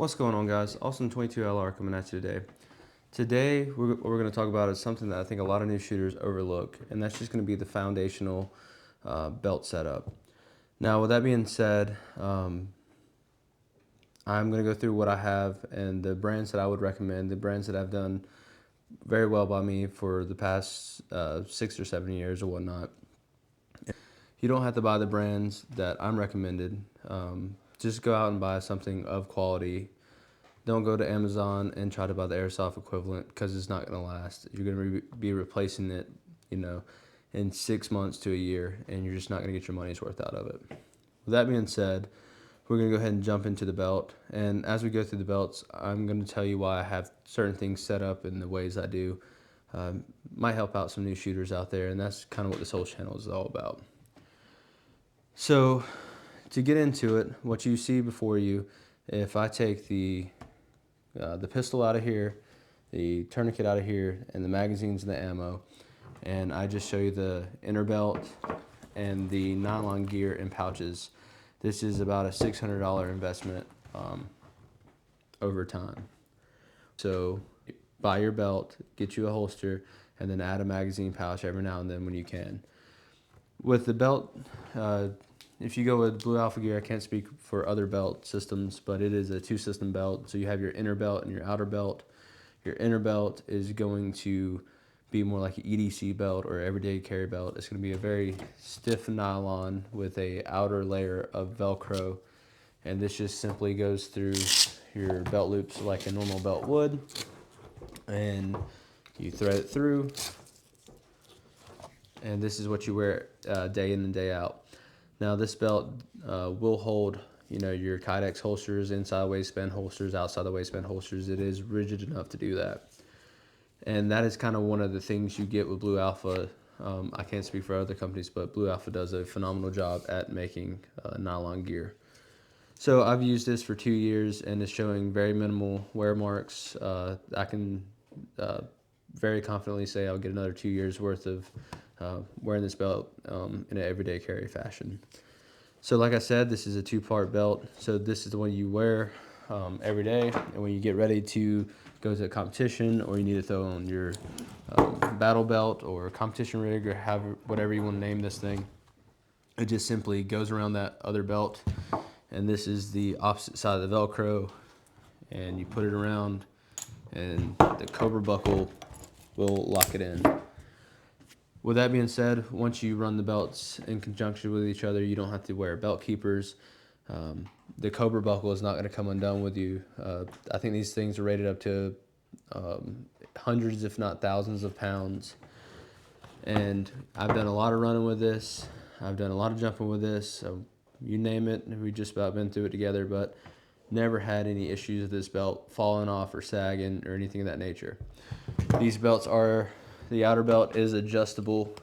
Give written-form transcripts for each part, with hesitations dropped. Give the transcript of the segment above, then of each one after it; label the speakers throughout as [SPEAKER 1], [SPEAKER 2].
[SPEAKER 1] What's going on, guys? Austin 22LR coming at you today. Today, what we're going to talk about is something that I think a lot of new shooters overlook, and that's just going to be the foundational belt setup. Now, with that being said, I'm going to go through what I have and the brands that I would recommend, the brands that have done very well by me for the past 6 or 7 years or whatnot. You don't have to buy the brands that I'm recommended. Just go out and buy something of quality. Don't go to Amazon and try to buy the airsoft equivalent because it's not going to last. You're going to be replacing it, in 6 months to a year, and you're just not going to get your money's worth out of it. With that being said, we're going to go ahead and jump into the belt. And as we go through the belts, I'm going to tell you why I have certain things set up in the ways I do. Might help out some new shooters out there, and that's kind of what this whole channel is all about. So, to get into it, what you see before you, if I take the pistol out of here, the tourniquet out of here, and the magazines and the ammo, and I just show you the inner belt and the nylon gear and pouches. This is about a $600 investment over time. So buy your belt, get you a holster, and then add a magazine pouch every now and then when you can. With the belt, if you go with Blue Alpha gear, I can't speak for other belt systems, but it is a 2-system belt. So you have your inner belt and your outer belt. Your inner belt is going to be more like an EDC belt or everyday carry belt. It's going to be a very stiff nylon with a outer layer of Velcro, and this just simply goes through your belt loops like a normal belt would, and you thread it through, and this is what you wear day in and day out. Now this belt will hold, your Kydex holsters, inside waistband holsters, outside the waistband holsters. It is rigid enough to do that. And that is kind of one of the things you get with Blue Alpha. I can't speak for other companies, but Blue Alpha does a phenomenal job at making nylon gear. So I've used this for 2 years, and it's showing very minimal wear marks. I can very confidently say I'll get another 2 years worth of wearing this belt in an everyday carry fashion. So like I said, this is a 2-part belt. So this is the one you wear every day, and when you get ready to go to a competition, or you need to throw on your battle belt or competition rig, or whatever you want to name this thing, it just simply goes around that other belt, and this is the opposite side of the Velcro, and you put it around, and the Cobra buckle will lock it in. With that being said, once you run the belts in conjunction with each other, you don't have to wear belt keepers. The Cobra buckle is not going to come undone with you. I think these things are rated up to hundreds, if not thousands of pounds. And I've done a lot of running with this. I've done a lot of jumping with this. So you name it, we've just about been through it together, but never had any issues with this belt falling off or sagging or anything of that nature. These belts the outer belt is adjustable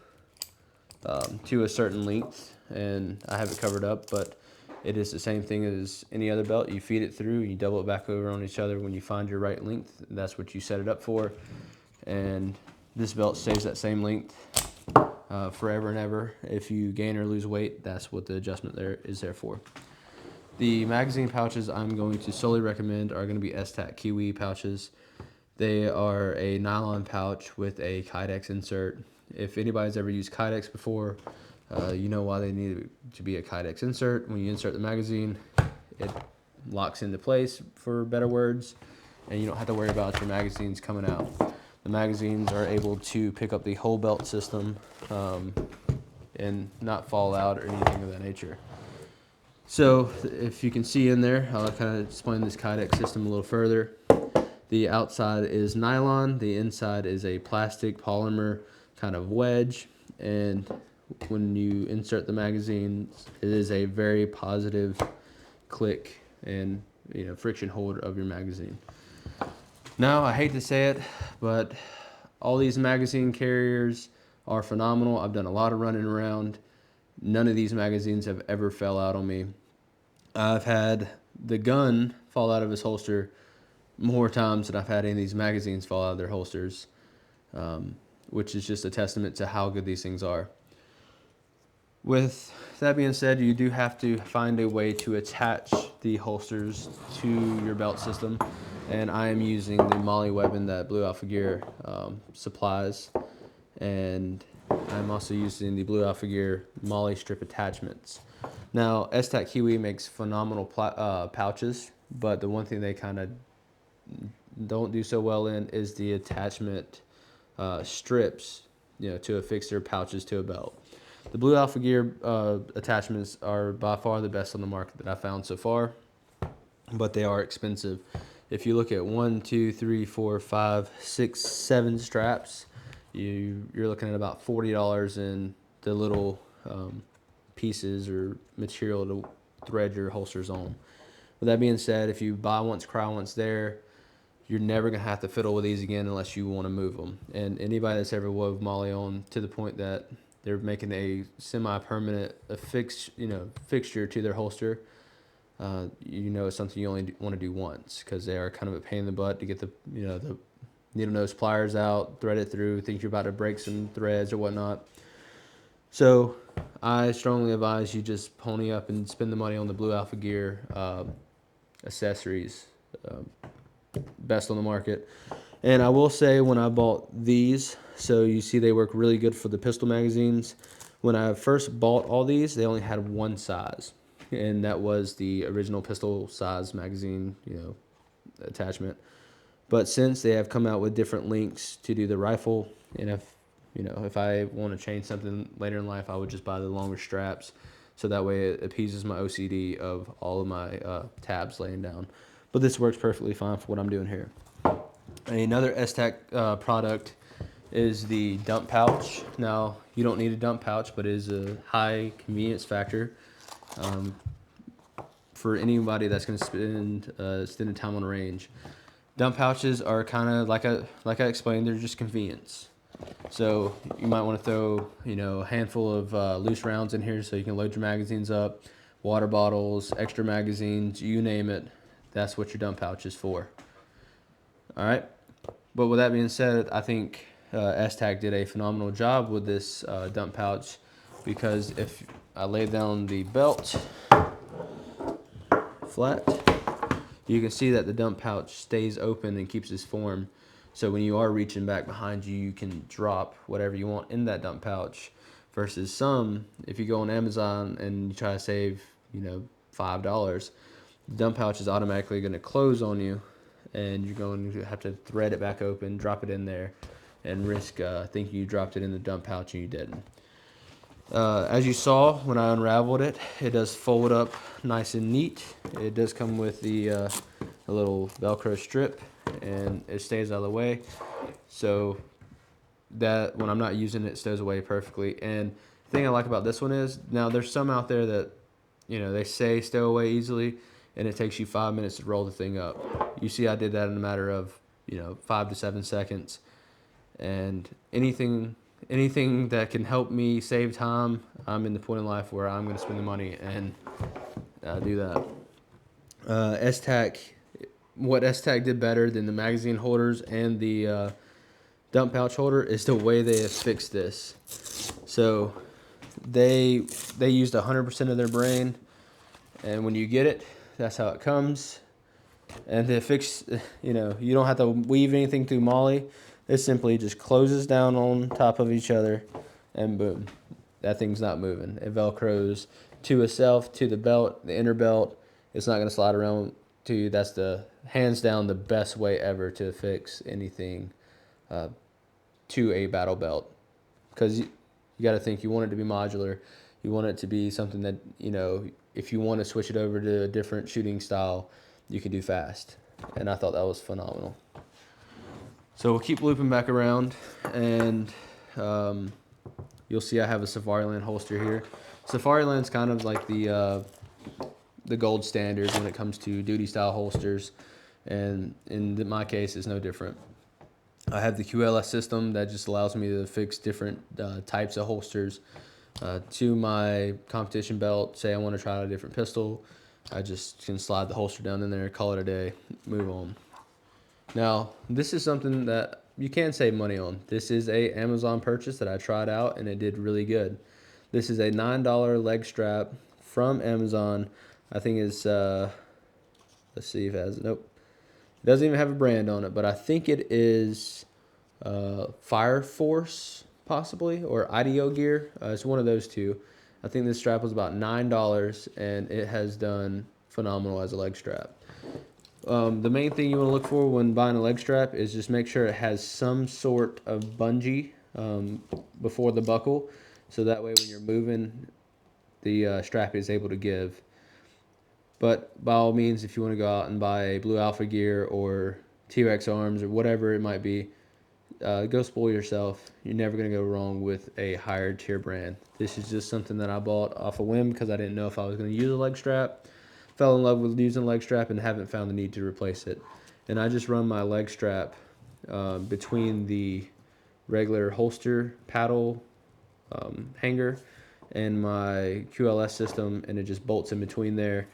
[SPEAKER 1] to a certain length, and I have it covered up, but it is the same thing as any other belt. You feed it through, you double it back over on each other when you find your right length. That's what you set it up for, and this belt stays that same length forever and ever. If you gain or lose weight, that's what the adjustment is there for. The magazine pouches I'm going to solely recommend are going to be S-Tac Kiwi pouches. They are a nylon pouch with a Kydex insert. If anybody's ever used Kydex before, you know why they need to be a Kydex insert. When you insert the magazine, it locks into place, for better words, and you don't have to worry about your magazines coming out. The magazines are able to pick up the whole belt system and not fall out or anything of that nature. So if you can see in there, I'll kind of explain this Kydex system a little further. The outside is nylon, the inside is a plastic polymer kind of wedge, and when you insert the magazines, it is a very positive click and friction hold of your magazine. Now, I hate to say it, but all these magazine carriers are phenomenal. I've done a lot of running around. None of these magazines have ever fell out on me. I've had the gun fall out of its holster more times than I've had any of these magazines fall out of their holsters, which is just a testament to how good these things are. With that being said, you do have to find a way to attach the holsters to your belt system. And I am using the Molly webbing that Blue Alpha Gear supplies. And I'm also using the Blue Alpha Gear Molly strip attachments. Now, S-Tac Kiwi makes phenomenal pouches, but the one thing they kind of don't do so well in is the attachment strips, to affix their pouches to a belt. The Blue Alpha Gear attachments are by far the best on the market that I've found so far, but they are expensive. If you look at 1, 2, 3, 4, 5, 6, 7 straps, you're looking at about $40 in the little pieces or material to thread your holsters on. With that being said, if you buy once, cry once there, you're never gonna have to fiddle with these again unless you want to move them. And anybody that's ever wove Molly on to the point that they're making a semi-permanent fixture to their holster, it's something you only want to do once, because they are kind of a pain in the butt to get the needle nose pliers out, thread it through, think you're about to break some threads or whatnot. So I strongly advise you just pony up and spend the money on the Blue Alpha Gear accessories. Best on the market. And I will say, when I bought these, so you see they work really good for the pistol magazines. When I first bought all these, they only had one size, and that was the original pistol size magazine, attachment. But since they have come out with different links to do the rifle, and if I want to change something later in life, I would just buy the longer straps, so that way it appeases my OCD of all of my tabs laying down. But this works perfectly fine for what I'm doing here. Another S-Tac product is the dump pouch. Now, you don't need a dump pouch, but it is a high convenience factor for anybody that's going to spend extended time on range. Dump pouches are kind of like I explained, they're just convenience. So you might want to throw a handful of loose rounds in here so you can load your magazines up, water bottles, extra magazines, you name it. That's what your dump pouch is for. All right. But with that being said, I think S-Tac did a phenomenal job with this dump pouch, because if I lay down the belt flat, you can see that the dump pouch stays open and keeps its form. So when you are reaching back behind you, you can drop whatever you want in that dump pouch. Versus if you go on Amazon and you try to save, $5, the dump pouch is automatically going to close on you, and you're going to have to thread it back open, drop it in there, and risk thinking you dropped it in the dump pouch and you didn't. As you saw when I unraveled it, it does fold up nice and neat. It does come with a little Velcro strip, and it stays out of the way, so that when I'm not using it, it stows away perfectly. And the thing I like about this one is, now there's some out there that they say stow away easily, and it takes you 5 minutes to roll the thing up. You see, I did that in a matter of 5 to 7 seconds. And anything that can help me save time, I'm in the point in life where I'm going to spend the money and do that. S-Tac, what S-Tac did better than the magazine holders and the dump pouch holder is the way they have fixed this. So they used 100% of their brain, and when you get it, that's how it comes. And to fix, you don't have to weave anything through Molly. It simply just closes down on top of each other, and boom, that thing's not moving. It Velcros to itself, to the belt, the inner belt. It's not going to slide around to you. That's hands down the best way ever to fix anything to a battle belt. Because you got to think, you want it to be modular. You want it to be something that, if you want to switch it over to a different shooting style, you can do fast. And I thought that was phenomenal. So we'll keep looping back around, and you'll see I have a Safariland holster here. Safariland's kind of like the gold standard when it comes to duty style holsters, and in my case, it's no different. I have the QLS system that just allows me to fix different types of holsters to my competition belt. Say I want to try out a different pistol, I just can slide the holster down in there, call it a day, move on. Now, this is something that you can save money on. This is a Amazon purchase that I tried out, and it did really good. This is a $9 leg strap from Amazon. I think it's, let's see if it has, nope. It doesn't even have a brand on it, but I think it is Fire Force, possibly, or IDEO Gear. It's one of those two. I think this strap was about $9, and it has done phenomenal as a leg strap. The main thing you want to look for when buying a leg strap is just make sure it has some sort of bungee before the buckle, so that way when you're moving, the strap is able to give. But by all means, if you want to go out and buy a Blue Alpha Gear or T-Rex Arms or whatever it might be, go spoil yourself. You're never going to go wrong with a higher tier brand. This is just something that I bought off a whim because I didn't know if I was going to use a leg strap. Fell in love with using a leg strap and haven't found the need to replace it. And I just run my leg strap between the regular holster paddle hanger and my QLS system, and it just bolts in between there,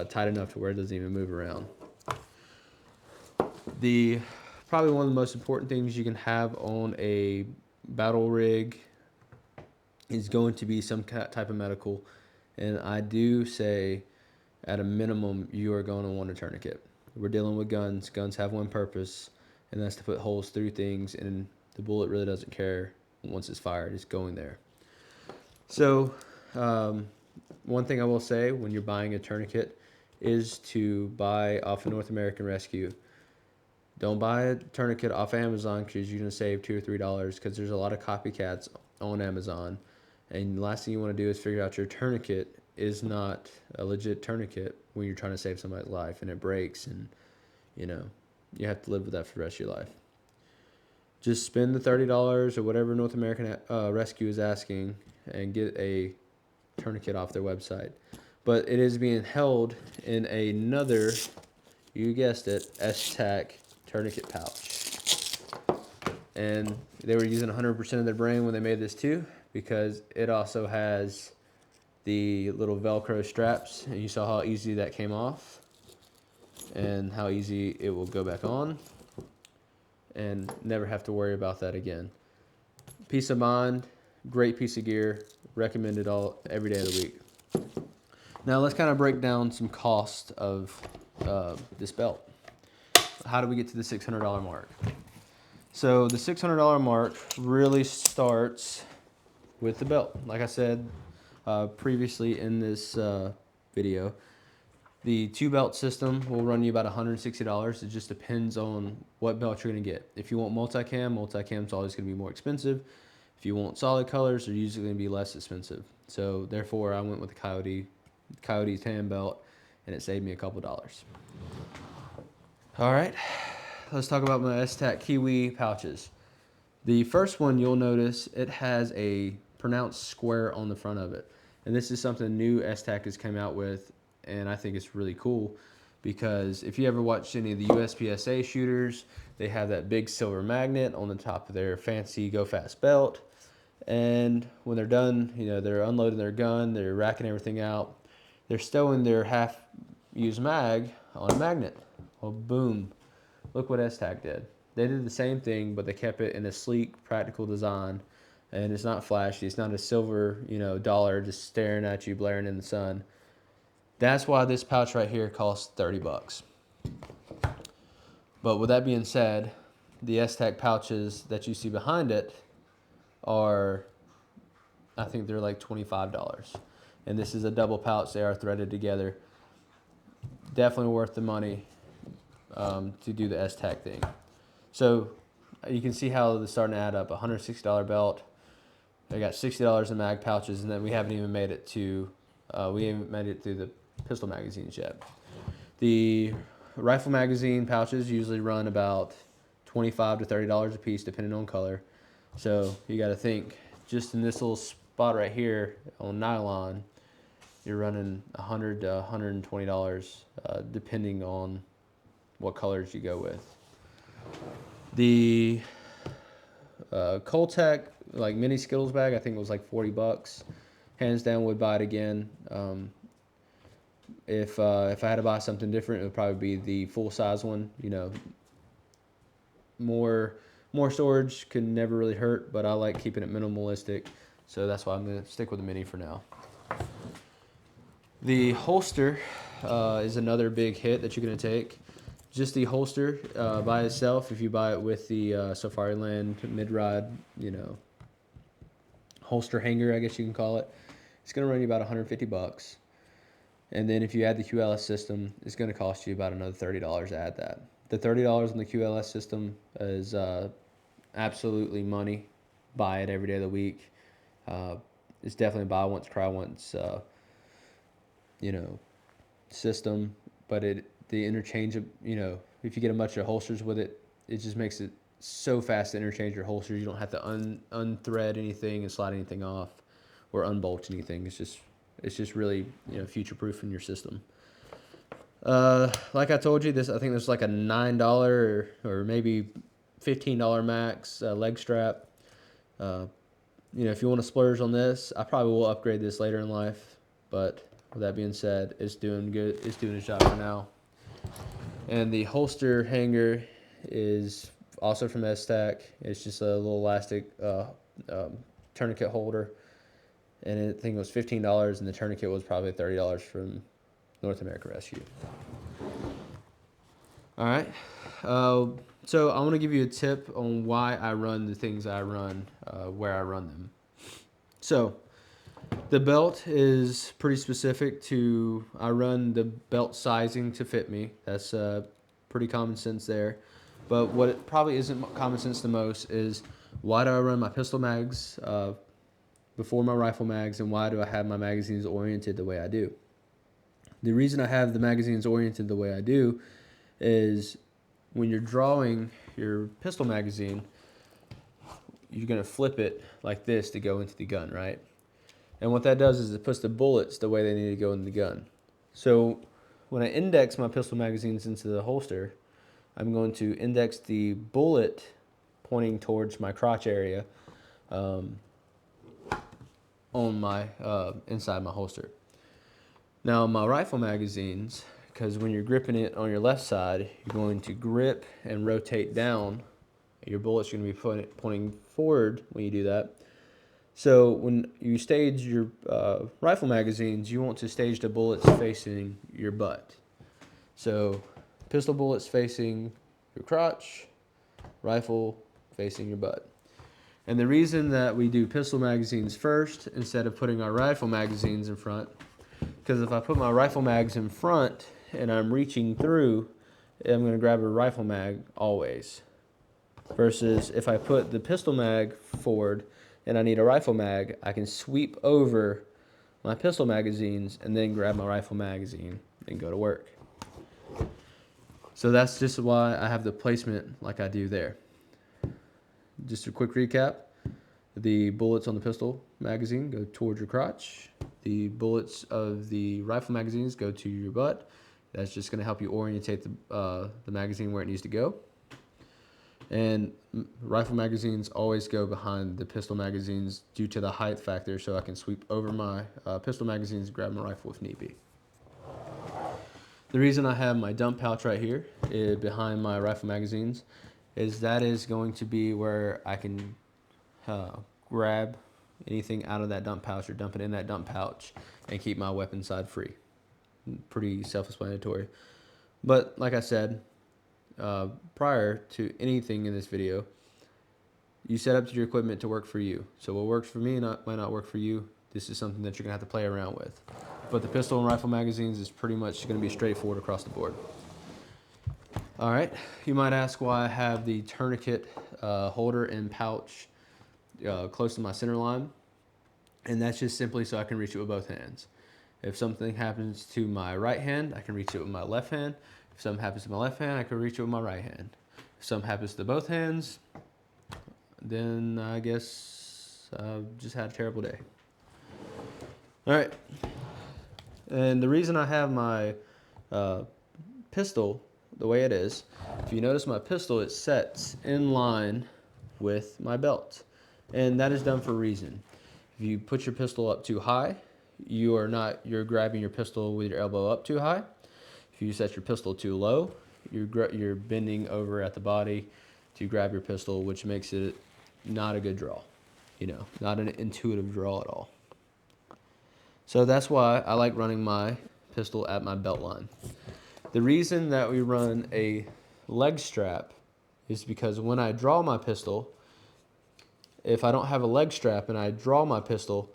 [SPEAKER 1] tight enough to where it doesn't even move around. Probably one of the most important things you can have on a battle rig is going to be some type of medical, and I do say at a minimum you are going to want a tourniquet. We're dealing with guns. Guns have one purpose, and that's to put holes through things, and the bullet really doesn't care once it's fired. It's going there. So one thing I will say when you're buying a tourniquet is to buy off of North American Rescue. Don't buy a tourniquet off Amazon because you're going to save $2 or $3 because there's a lot of copycats on Amazon. And the last thing you want to do is figure out your tourniquet is not a legit tourniquet when you're trying to save somebody's life and it breaks, and you have to live with that for the rest of your life. Just spend the $30 or whatever North American Rescue is asking and get a tourniquet off their website. But it is being held in another, you guessed it, S-Tac tourniquet pouch. And they were using 100% of their brain when they made this too, because it also has the little Velcro straps, and you saw how easy that came off and how easy it will go back on, and never have to worry about that again. Peace of mind, great piece of gear, recommended every day of the week. Now let's kind of break down some cost of this belt. How do we get to the $600 mark? So the $600 mark really starts with the belt. Like I said previously in this video, the 2-belt system will run you about $160. It just depends on what belt you're going to get. If you want multicam's always going to be more expensive. If you want solid colors, they're usually going to be less expensive. So therefore, I went with the Coyote tan belt, and it saved me a couple dollars. All right, let's talk about my S-Tac Kiwi pouches. The first one, you'll notice it has a pronounced square on the front of it. And this is something new S-Tac has come out with, and I think it's really cool because if you ever watched any of the USPSA shooters, they have that big silver magnet on the top of their fancy Go Fast belt. And when they're done, they're unloading their gun, they're racking everything out, they're stowing their half-used mag on a magnet. Well, boom, look what S-Tac did. They did the same thing, but they kept it in a sleek, practical design, and it's not flashy. It's not a silver, dollar just staring at you, blaring in the sun. That's why this pouch right here costs $30. But with that being said, the S-Tac pouches that you see behind it are, I think they're like $25. And this is a double pouch. They are threaded together. Definitely worth the money to do the S-Tac thing. So you can see how they're starting to add up. $160 belt. I got $60 in mag pouches, and then we haven't even made it to the pistol magazines yet. The rifle magazine pouches usually run about $25 to $30 a piece, depending on color. So you got to think, just in this little spot right here on nylon, you're running $100 to $120, depending on what colors you go with. The Coltec mini Skittles bag, I think it was like $40. Hands down, would buy it again. If I had to buy something different, it would probably be the full size one. More storage can never really hurt, but I like keeping it minimalistic. So that's why I'm going to stick with the mini for now. The holster is another big hit that you're going to take. Just the holster by itself, if you buy it with the Safariland mid-ride, you know, holster hanger, I guess you can call it, it's going to run you about 150 bucks. And then if you add the QLS system, it's going to cost you about another $30 to add that. The $30 on the QLS system is absolutely money. Buy it every day of the week. It's definitely buy once, cry once, you know, system. But the interchange of, you know, if you get a bunch of holsters with it, it just makes it so fast to interchange your holsters. You don't have to unthread anything and slide anything off or unbolt anything. It's just really, you know, future-proofing your system. Like I told you, I think there's like a $9 or maybe $15 max leg strap. You know, if you want to splurge on this, I probably will upgrade this later in life. But with that being said, it's doing good. It's doing its job for now. And the holster hanger is also from S-Tac. It's just a little elastic tourniquet holder. And I think it was $15, and the tourniquet was probably $30 from North America Rescue. All right. So I want to give you a tip on why I run the things I run, where I run them. So the belt is pretty specific to, I run the belt sizing to fit me. That's pretty common sense there. But what it probably isn't common sense the most is, why do I run my pistol mags before my rifle mags, and why do I have my magazines oriented the way I do? The reason I have the magazines oriented the way I do is when you're drawing your pistol magazine, you're going to flip it like this to go into the gun, right? And what that does is it puts the bullets the way they need to go in the gun. So when I index my pistol magazines into the holster, I'm going to index the bullet pointing towards my crotch area on my inside my holster. Now my rifle magazines, because when you're gripping it on your left side, you're going to grip and rotate down. Your bullets are going to be pointing forward when you do that. So when you stage your rifle magazines, you want to stage the bullets facing your butt. So pistol bullets facing your crotch, rifle facing your butt. And the reason that we do pistol magazines first instead of putting our rifle magazines in front, because if I put my rifle mags in front and I'm reaching through, I'm going to grab a rifle mag always. Versus if I put the pistol mag forward and I need a rifle mag, I can sweep over my pistol magazines and then grab my rifle magazine and go to work. So that's just why I have the placement like I do there. Just a quick recap. The bullets on the pistol magazine go towards your crotch. The bullets of the rifle magazines go to your butt. That's just going to help you orientate the magazine where it needs to go. And rifle magazines always go behind the pistol magazines due to the height factor, so I can sweep over my pistol magazines and grab my rifle if need be. The reason I have my dump pouch right here behind my rifle magazines is that is going to be where I can grab anything out of that dump pouch or dump it in that dump pouch and keep my weapon side free. Pretty self-explanatory. But like I said, prior to anything in this video, you set up your equipment to work for you. So what works for me might not work for you. This is something that you're going to have to play around with. But the pistol and rifle magazines is pretty much going to be straightforward across the board. All right, you might ask why I have the tourniquet holder and pouch close to my center line. And that's just simply so I can reach it with both hands. If something happens to my right hand, I can reach it with my left hand. If something happens to my left hand, I can reach it with my right hand. If something happens to both hands, then I guess I've just had a terrible day. All right. And the reason I have my pistol the way it is, if you notice my pistol, it sets in line with my belt. And that is done for a reason. If you put your pistol up too high, you're grabbing your pistol with your elbow up too high. If you set your pistol too low, you're bending over at the body to grab your pistol, which makes it not a good draw. you know, not an intuitive draw at all. So that's why I like running my pistol at my belt line. The reason that we run a leg strap is because when I draw my pistol, if I don't have a leg strap and I draw my pistol,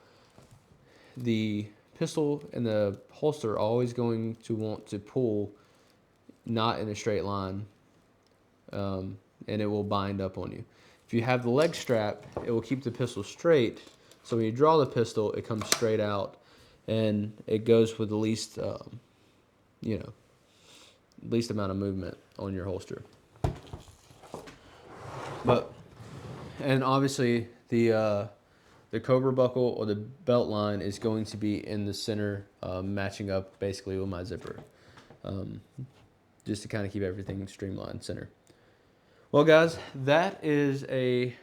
[SPEAKER 1] the pistol and the holster are always going to want to pull not in a straight line, and it will bind up on you. If you have the leg strap, it will keep the pistol straight, so when you draw the pistol, it comes straight out, and it goes with the least, you know, least amount of movement on your holster. But, and obviously the Cobra buckle or the belt line is going to be in the center, matching up basically with my zipper, just to kind of keep everything streamlined center. Well, guys, that is a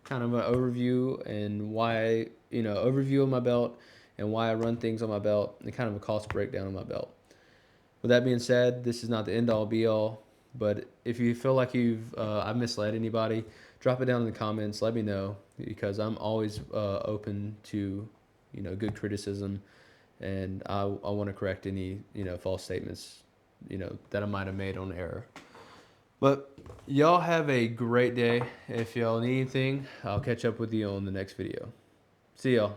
[SPEAKER 1] kind of an overview and why, you know, overview of my belt and why I run things on my belt and kind of a cost breakdown of my belt. With that being said, this is not the end all be all, but if you feel like I've misled anybody, drop it down in the comments. Let me know, because I'm always open to, you know, good criticism, and I want to correct any, you know, false statements, you know, that I might have made on error. But y'all have a great day. If y'all need anything, I'll catch up with you on the next video. See y'all.